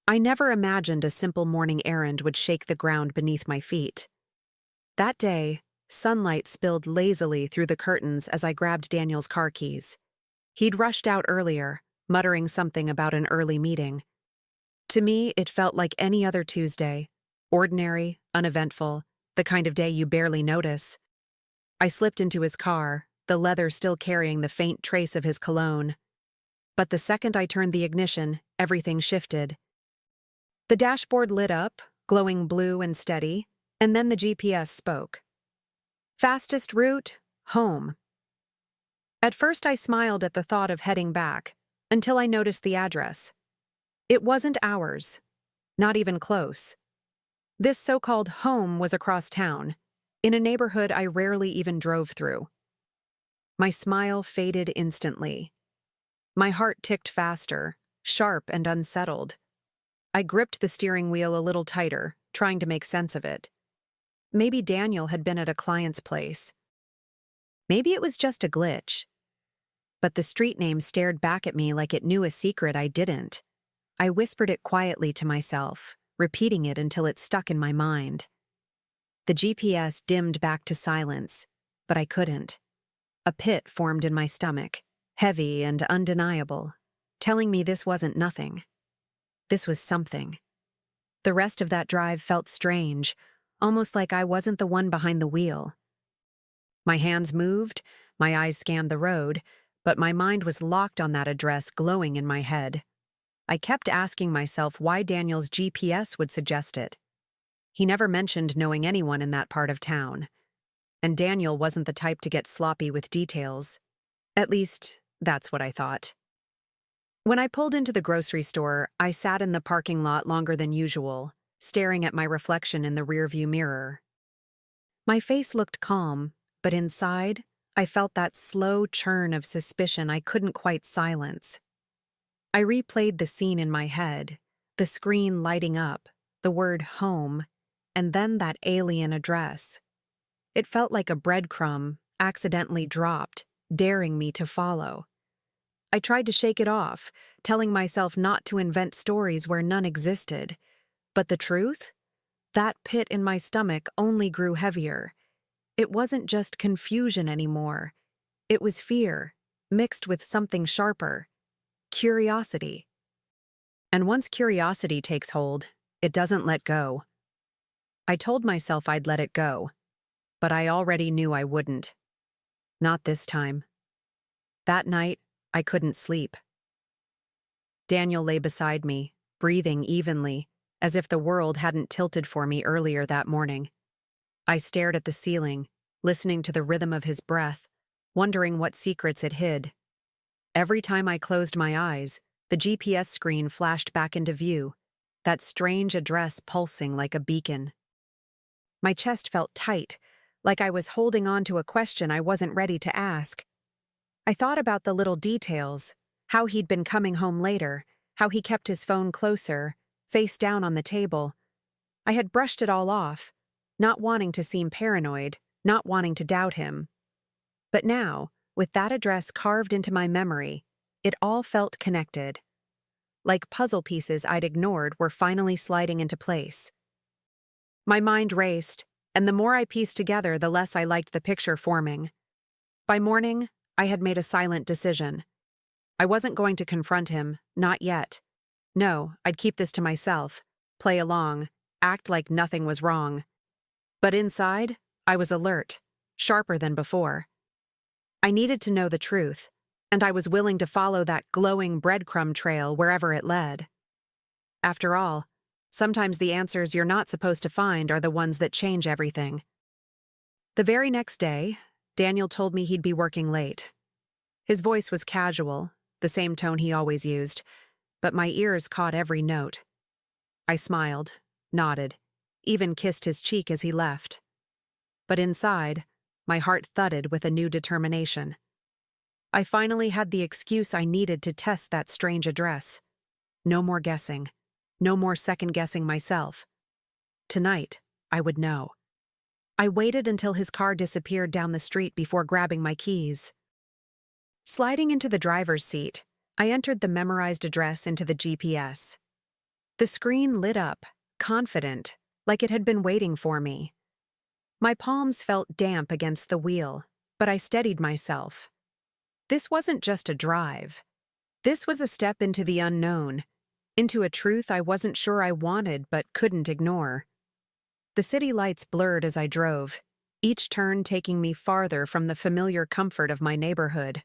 I never imagined a simple morning errand would shake the ground beneath my feet. That day, sunlight spilled lazily through the curtains as I grabbed Daniel's car keys. He'd rushed out earlier, muttering something about an early meeting. To me, it felt like any other Tuesday, ordinary, uneventful, the kind of day you barely notice. I slipped into his car, the leather still carrying the faint trace of his cologne. But the second I turned the ignition, everything shifted. The dashboard lit up, glowing blue and steady, and then the GPS spoke. Fastest route, home. At first I smiled at the thought of heading back, until I noticed the address. It wasn't ours. Not even close. This so-called home was across town, in a neighborhood I rarely even drove through. My smile faded instantly. My heart ticked faster, sharp and unsettled. I gripped the steering wheel a little tighter, trying to make sense of it. Maybe Daniel had been at a client's place. Maybe it was just a glitch. But the street name stared back at me like it knew a secret I didn't. I whispered it quietly to myself, repeating it until it stuck in my mind. The GPS dimmed back to silence, but I couldn't. A pit formed in my stomach, heavy and undeniable, telling me this wasn't nothing. This was something. The rest of that drive felt strange, almost like I wasn't the one behind the wheel. My hands moved, my eyes scanned the road, but my mind was locked on that address glowing in my head. I kept asking myself why Daniel's GPS would suggest it. He never mentioned knowing anyone in that part of town. And Daniel wasn't the type to get sloppy with details. At least, that's what I thought. When I pulled into the grocery store, I sat in the parking lot longer than usual, staring at my reflection in the rearview mirror. My face looked calm, but inside, I felt that slow churn of suspicion I couldn't quite silence. I replayed the scene in my head, the screen lighting up, the word home, and then that alien address. It felt like a breadcrumb, accidentally dropped, daring me to follow. I tried to shake it off, telling myself not to invent stories where none existed. But the truth? That pit in my stomach only grew heavier. It wasn't just confusion anymore. It was fear, mixed with something sharper. Curiosity. And once curiosity takes hold, it doesn't let go. I told myself I'd let it go, but I already knew I wouldn't. Not this time. That night, I couldn't sleep. Daniel lay beside me, breathing evenly, as if the world hadn't tilted for me earlier that morning. I stared at the ceiling, listening to the rhythm of his breath, wondering what secrets it hid. Every time I closed my eyes, the GPS screen flashed back into view, that strange address pulsing like a beacon. My chest felt tight, like I was holding on to a question I wasn't ready to ask. I thought about the little details, how he'd been coming home later, how he kept his phone closer, face down on the table. I had brushed it all off, not wanting to seem paranoid, not wanting to doubt him. But now, with that address carved into my memory, it all felt connected. Like puzzle pieces I'd ignored were finally sliding into place. My mind raced, and the more I pieced together, the less I liked the picture forming. By morning, I had made a silent decision. I wasn't going to confront him, not yet. No, I'd keep this to myself, play along, act like nothing was wrong. But inside, I was alert, sharper than before. I needed to know the truth, and I was willing to follow that glowing breadcrumb trail wherever it led. After all, sometimes the answers you're not supposed to find are the ones that change everything. The very next day, Daniel told me he'd be working late. His voice was casual, the same tone he always used, but my ears caught every note. I smiled, nodded, even kissed his cheek as he left. But inside, my heart thudded with a new determination. I finally had the excuse I needed to test that strange address. No more guessing. No more second-guessing myself. Tonight, I would know. I waited until his car disappeared down the street before grabbing my keys. Sliding into the driver's seat, I entered the memorized address into the GPS. The screen lit up, confident, like it had been waiting for me. My palms felt damp against the wheel, but I steadied myself. This wasn't just a drive. This was a step into the unknown, into a truth I wasn't sure I wanted but couldn't ignore. The city lights blurred as I drove, each turn taking me farther from the familiar comfort of my neighborhood.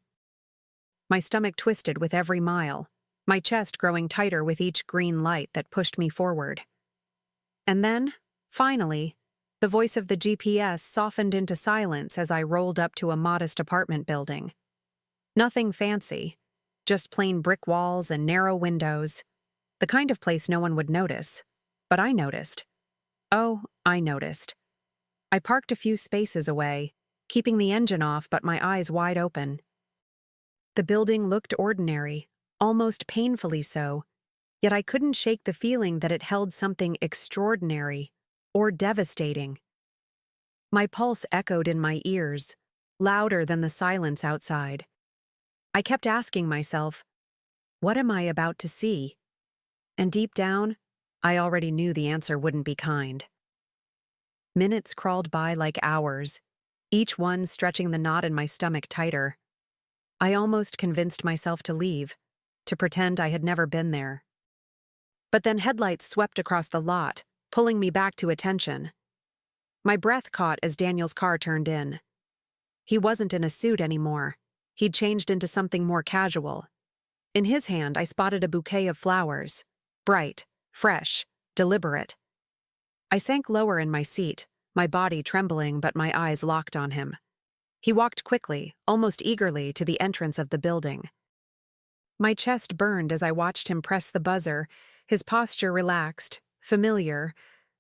My stomach twisted with every mile, my chest growing tighter with each green light that pushed me forward. And then, finally, the voice of the GPS softened into silence as I rolled up to a modest apartment building. Nothing fancy, just plain brick walls and narrow windows, the kind of place no one would notice. But I noticed. Oh, I noticed. I parked a few spaces away, keeping the engine off but my eyes wide open. The building looked ordinary, almost painfully so, yet I couldn't shake the feeling that it held something extraordinary or devastating. My pulse echoed in my ears, louder than the silence outside. I kept asking myself, what am I about to see? And deep down, I already knew the answer wouldn't be kind. Minutes crawled by like hours, each one stretching the knot in my stomach tighter. I almost convinced myself to leave, to pretend I had never been there. But then headlights swept across the lot, pulling me back to attention. My breath caught as Daniel's car turned in. He wasn't in a suit anymore. He'd changed into something more casual. In his hand, I spotted a bouquet of flowers, bright, fresh, deliberate. I sank lower in my seat, my body trembling but my eyes locked on him. He walked quickly, almost eagerly, to the entrance of the building. My chest burned as I watched him press the buzzer, his posture relaxed, familiar,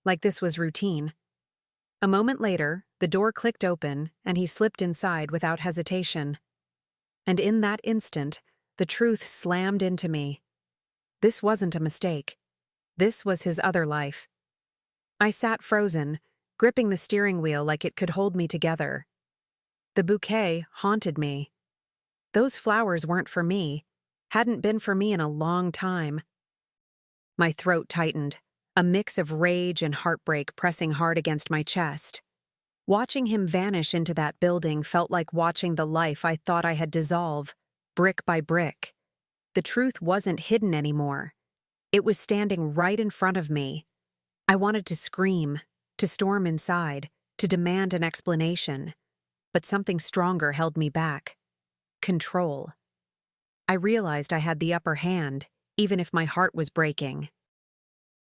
like this was routine. A moment later, the door clicked open and he slipped inside without hesitation. And in that instant, the truth slammed into me. This wasn't a mistake. This was his other life. I sat frozen, gripping the steering wheel like it could hold me together. The bouquet haunted me. Those flowers weren't for me, hadn't been for me in a long time. My throat tightened, a mix of rage and heartbreak pressing hard against my chest. Watching him vanish into that building felt like watching the life I thought I had dissolve, brick by brick. The truth wasn't hidden anymore. It was standing right in front of me. I wanted to scream, to storm inside, to demand an explanation. But something stronger held me back. Control. I realized I had the upper hand, even if my heart was breaking.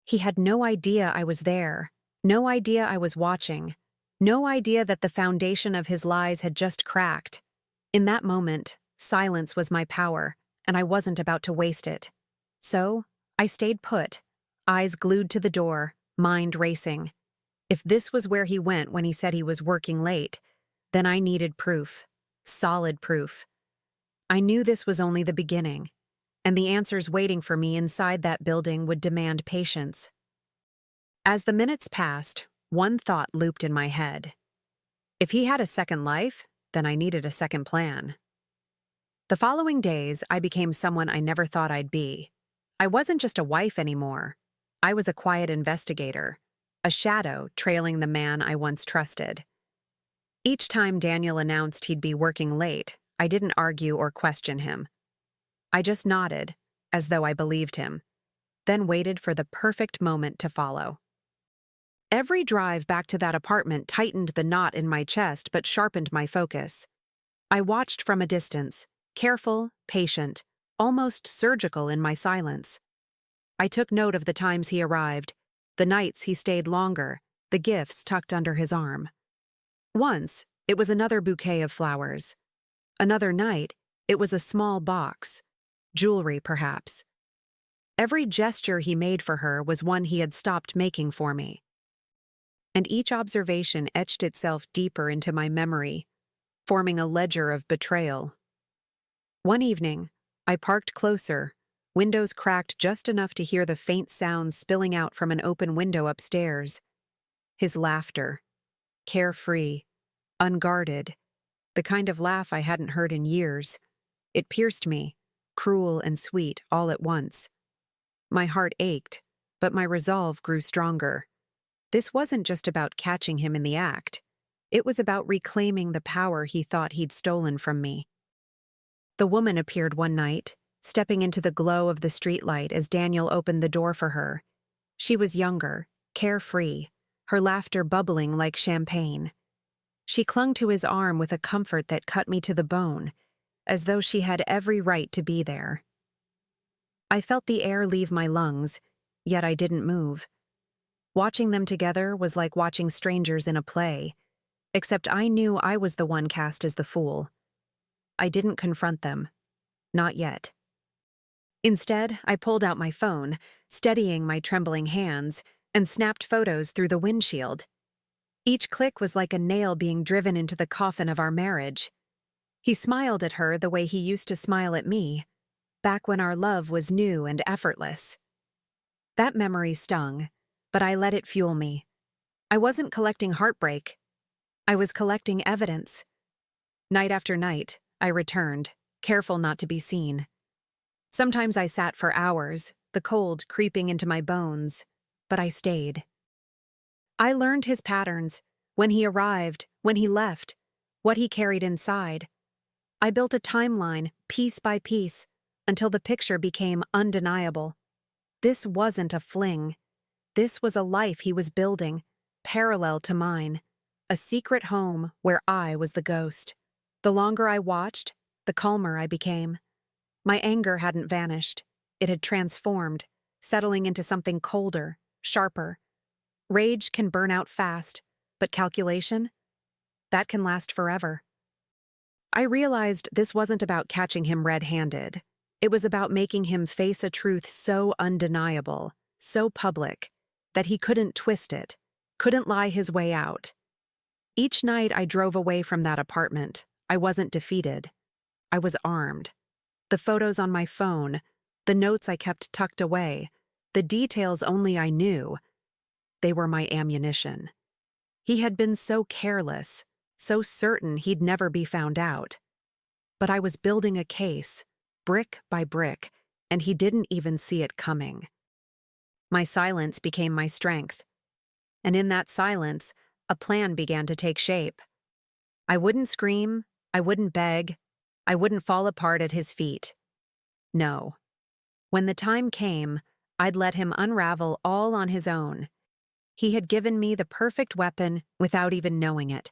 He had no idea I was there, no idea I was watching, no idea that the foundation of his lies had just cracked. In that moment, silence was my power, and I wasn't about to waste it. So, I stayed put, eyes glued to the door, mind racing. If this was where he went when he said he was working late, then I needed proof, solid proof. I knew this was only the beginning, and the answers waiting for me inside that building would demand patience. As the minutes passed, one thought looped in my head. If he had a second life, then I needed a second plan. The following days, I became someone I never thought I'd be. I wasn't just a wife anymore. I was a quiet investigator, a shadow trailing the man I once trusted. Each time Daniel announced he'd be working late, I didn't argue or question him. I just nodded, as though I believed him, then waited for the perfect moment to follow. Every drive back to that apartment tightened the knot in my chest but sharpened my focus. I watched from a distance, careful, patient, almost surgical in my silence. I took note of the times he arrived, the nights he stayed longer, the gifts tucked under his arm. Once, it was another bouquet of flowers. Another night, it was a small box, jewelry perhaps. Every gesture he made for her was one he had stopped making for me. And each observation etched itself deeper into my memory, forming a ledger of betrayal. One evening, I parked closer, windows cracked just enough to hear the faint sounds spilling out from an open window upstairs. His laughter, carefree, unguarded, the kind of laugh I hadn't heard in years. It pierced me, cruel and sweet all at once. My heart ached, but my resolve grew stronger. This wasn't just about catching him in the act. It was about reclaiming the power he thought he'd stolen from me. The woman appeared one night, stepping into the glow of the streetlight as Daniel opened the door for her. She was younger, carefree, her laughter bubbling like champagne. She clung to his arm with a comfort that cut me to the bone, as though she had every right to be there. I felt the air leave my lungs, yet I didn't move. Watching them together was like watching strangers in a play, except I knew I was the one cast as the fool. I didn't confront them. Not yet. Instead, I pulled out my phone, steadying my trembling hands, and snapped photos through the windshield. Each click was like a nail being driven into the coffin of our marriage. He smiled at her the way he used to smile at me, back when our love was new and effortless. That memory stung, but I let it fuel me. I wasn't collecting heartbreak. I was collecting evidence. Night after night, I returned, careful not to be seen. Sometimes I sat for hours, the cold creeping into my bones, but I stayed. I learned his patterns, when he arrived, when he left, what he carried inside. I built a timeline, piece by piece, until the picture became undeniable. This wasn't a fling. This was a life he was building, parallel to mine, a secret home where I was the ghost. The longer I watched, the calmer I became. My anger hadn't vanished. It had transformed, settling into something colder, sharper. Rage can burn out fast, but calculation? That can last forever. I realized this wasn't about catching him red-handed. It was about making him face a truth so undeniable, so public, that he couldn't twist it, couldn't lie his way out. Each night I drove away from that apartment, I wasn't defeated. I was armed. The photos on my phone, the notes I kept tucked away, the details only I knew, they were my ammunition. He had been so careless, so certain he'd never be found out. But I was building a case, brick by brick, and he didn't even see it coming. My silence became my strength. And in that silence, a plan began to take shape. I wouldn't scream, I wouldn't beg, I wouldn't fall apart at his feet. No. When the time came, I'd let him unravel all on his own. He had given me the perfect weapon without even knowing it.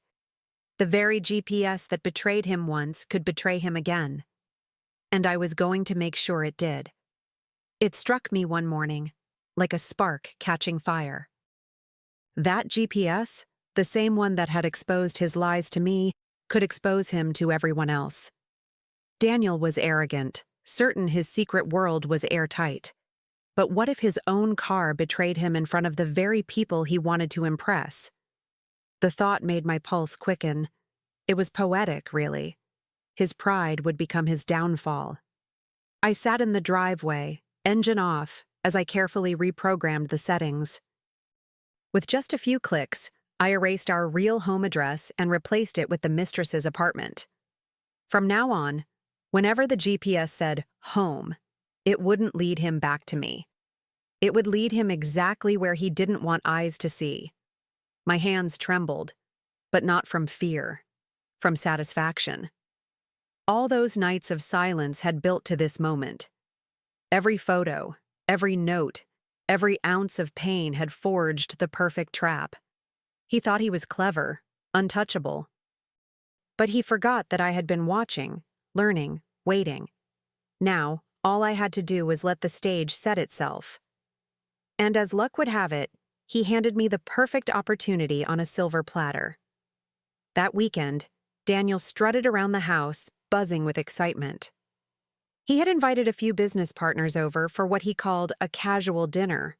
The very GPS that betrayed him once could betray him again. And I was going to make sure it did. It struck me one morning, like a spark catching fire. That GPS, the same one that had exposed his lies to me, could expose him to everyone else. Daniel was arrogant, certain his secret world was airtight. But what if his own car betrayed him in front of the very people he wanted to impress? The thought made my pulse quicken. It was poetic, really. His pride would become his downfall. I sat in the driveway, engine off, as I carefully reprogrammed the settings. With just a few clicks, I erased our real home address and replaced it with the mistress's apartment. From now on, whenever the GPS said home, it wouldn't lead him back to me. It would lead him exactly where he didn't want eyes to see. My hands trembled, but not from fear, from satisfaction. All those nights of silence had built to this moment. Every photo, every note, every ounce of pain had forged the perfect trap. He thought he was clever, untouchable. But he forgot that I had been watching, learning, waiting. Now, all I had to do was let the stage set itself. And as luck would have it, he handed me the perfect opportunity on a silver platter. That weekend, Daniel strutted around the house, buzzing with excitement. He had invited a few business partners over for what he called a casual dinner,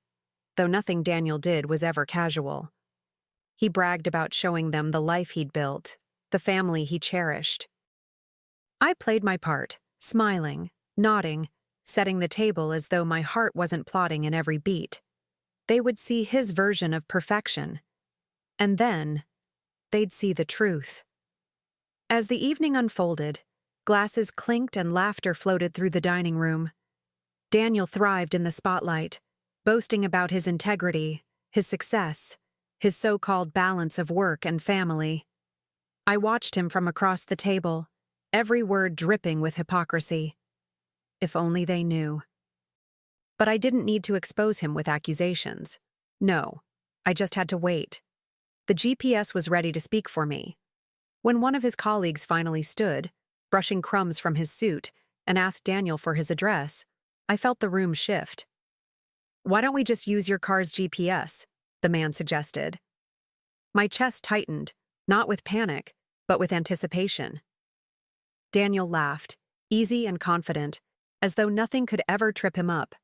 though nothing Daniel did was ever casual. He bragged about showing them the life he'd built, the family he cherished. I played my part, smiling, nodding, setting the table as though my heart wasn't plotting in every beat. They would see his version of perfection. And then, they'd see the truth. As the evening unfolded, glasses clinked and laughter floated through the dining room. Daniel thrived in the spotlight, boasting about his integrity, his success, his so-called balance of work and family. I watched him from across the table, every word dripping with hypocrisy. If only they knew. But I didn't need to expose him with accusations. No, I just had to wait. The GPS was ready to speak for me. When one of his colleagues finally stood, brushing crumbs from his suit, and asked Daniel for his address, I felt the room shift. "Why don't we just use your car's GPS?" the man suggested. My chest tightened, not with panic, but with anticipation. Daniel laughed, easy and confident, as though nothing could ever trip him up.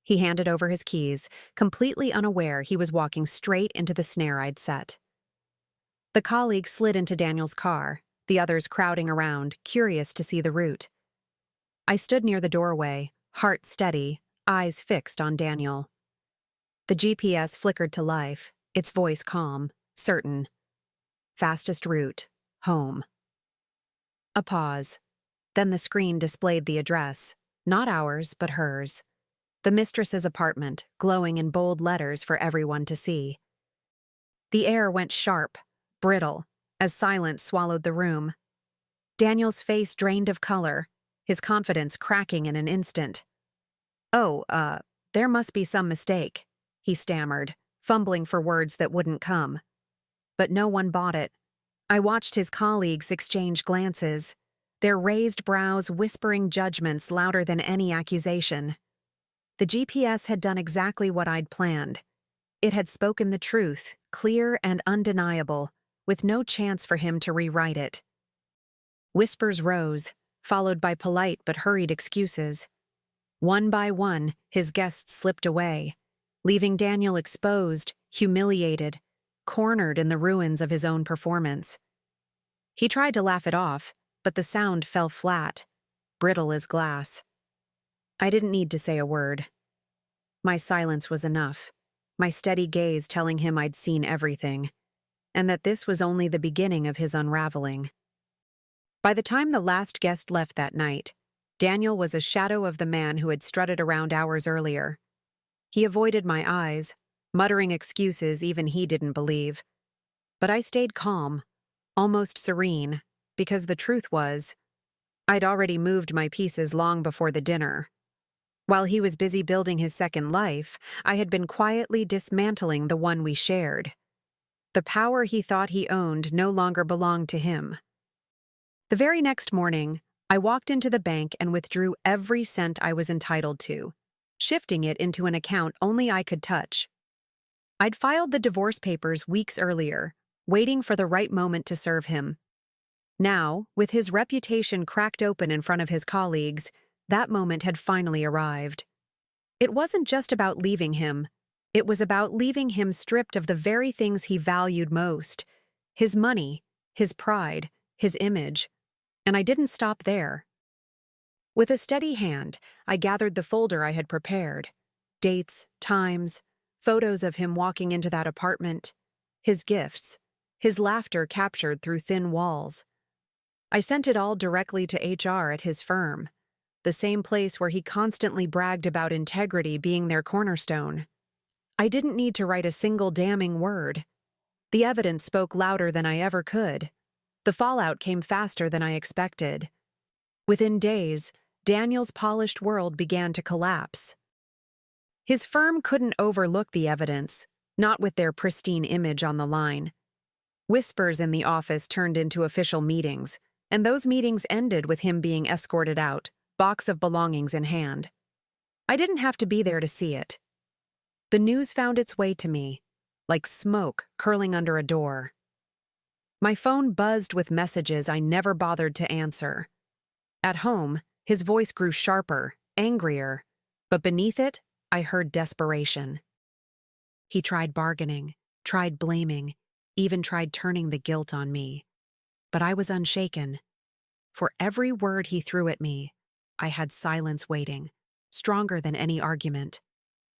He handed over his keys, completely unaware he was walking straight into the snare I'd set. The colleague slid into Daniel's car, the others crowding around, curious to see the route. I stood near the doorway, heart steady, eyes fixed on Daniel. The GPS flickered to life, its voice calm, certain. Fastest route, home. A pause. Then the screen displayed the address, not ours, but hers. The mistress's apartment, glowing in bold letters for everyone to see. The air went sharp, brittle, as silence swallowed the room. Daniel's face drained of color, his confidence cracking in an instant. "Oh, there must be some mistake," he stammered, fumbling for words that wouldn't come. But no one bought it. I watched his colleagues exchange glances, their raised brows whispering judgments louder than any accusation. The GPS had done exactly what I'd planned. It had spoken the truth, clear and undeniable, with no chance for him to rewrite it. Whispers rose, followed by polite but hurried excuses. One by one, his guests slipped away, leaving Daniel exposed, humiliated, cornered in the ruins of his own performance. He tried to laugh it off, but the sound fell flat, brittle as glass. I didn't need to say a word. My silence was enough, my steady gaze telling him I'd seen everything, and that this was only the beginning of his unraveling. By the time the last guest left that night, Daniel was a shadow of the man who had strutted around hours earlier. He avoided my eyes, muttering excuses even he didn't believe. But I stayed calm, almost serene, because the truth was, I'd already moved my pieces long before the dinner. While he was busy building his second life, I had been quietly dismantling the one we shared. The power he thought he owned no longer belonged to him. The very next morning, I walked into the bank and withdrew every cent I was entitled to, shifting it into an account only I could touch. I'd filed the divorce papers weeks earlier, waiting for the right moment to serve him. Now, with his reputation cracked open in front of his colleagues, that moment had finally arrived. It wasn't just about leaving him. It was about leaving him stripped of the very things he valued most: his money, his pride, his image. And I didn't stop there. With a steady hand, I gathered the folder I had prepared. Dates, times, photos of him walking into that apartment, his gifts, his laughter captured through thin walls. I sent it all directly to HR at his firm, the same place where he constantly bragged about integrity being their cornerstone. I didn't need to write a single damning word. The evidence spoke louder than I ever could. The fallout came faster than I expected. Within days, Daniel's polished world began to collapse. His firm couldn't overlook the evidence, not with their pristine image on the line. Whispers in the office turned into official meetings, and those meetings ended with him being escorted out, box of belongings in hand. I didn't have to be there to see it. The news found its way to me, like smoke curling under a door. My phone buzzed with messages I never bothered to answer. At home, his voice grew sharper, angrier, but beneath it, I heard desperation. He tried bargaining, tried blaming, even tried turning the guilt on me. But I was unshaken. For every word he threw at me, I had silence waiting, stronger than any argument.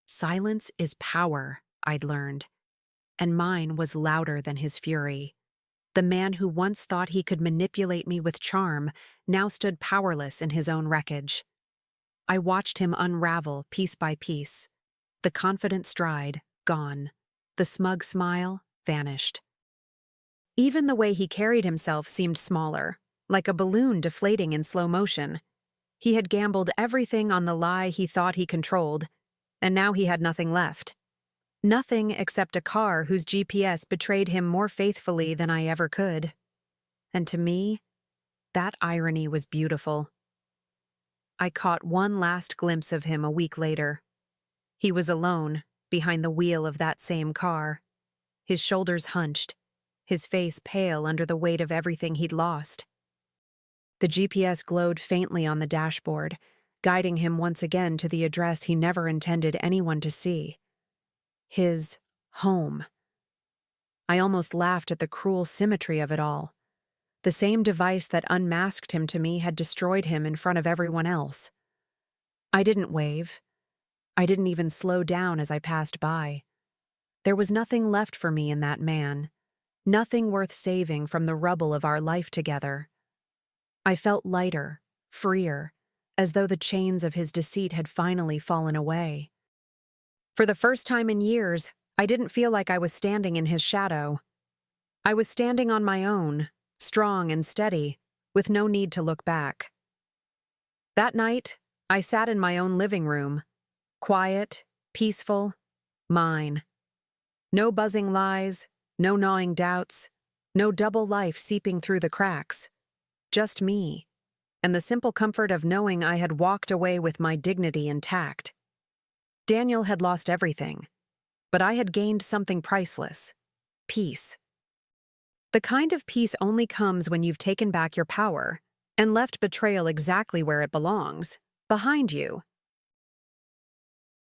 Silence is power, I'd learned, and mine was louder than his fury. The man who once thought he could manipulate me with charm now stood powerless in his own wreckage. I watched him unravel piece by piece, The confident stride, gone. The smug smile, vanished. Even the way he carried himself seemed smaller, like a balloon deflating in slow motion. He had gambled everything on the lie he thought he controlled, and now he had nothing left. Nothing except a car whose GPS betrayed him more faithfully than I ever could. And to me, that irony was beautiful. I caught one last glimpse of him a week later. He was alone, behind the wheel of that same car. His shoulders hunched, his face pale under the weight of everything he'd lost. The GPS glowed faintly on the dashboard, guiding him once again to the address he never intended anyone to see. His home. I almost laughed at the cruel symmetry of it all. The same device that unmasked him to me had destroyed him in front of everyone else. I didn't wave. I didn't even slow down as I passed by. There was nothing left for me in that man, nothing worth saving from the rubble of our life together. I felt lighter, freer, as though the chains of his deceit had finally fallen away. For the first time in years, I didn't feel like I was standing in his shadow. I was standing on my own, strong and steady, with no need to look back. That night, I sat in my own living room, quiet, peaceful, mine. No buzzing lies, no gnawing doubts, no double life seeping through the cracks. Just me, and the simple comfort of knowing I had walked away with my dignity intact. Daniel had lost everything, but I had gained something priceless: peace. The kind of peace only comes when you've taken back your power and left betrayal exactly where it belongs, behind you.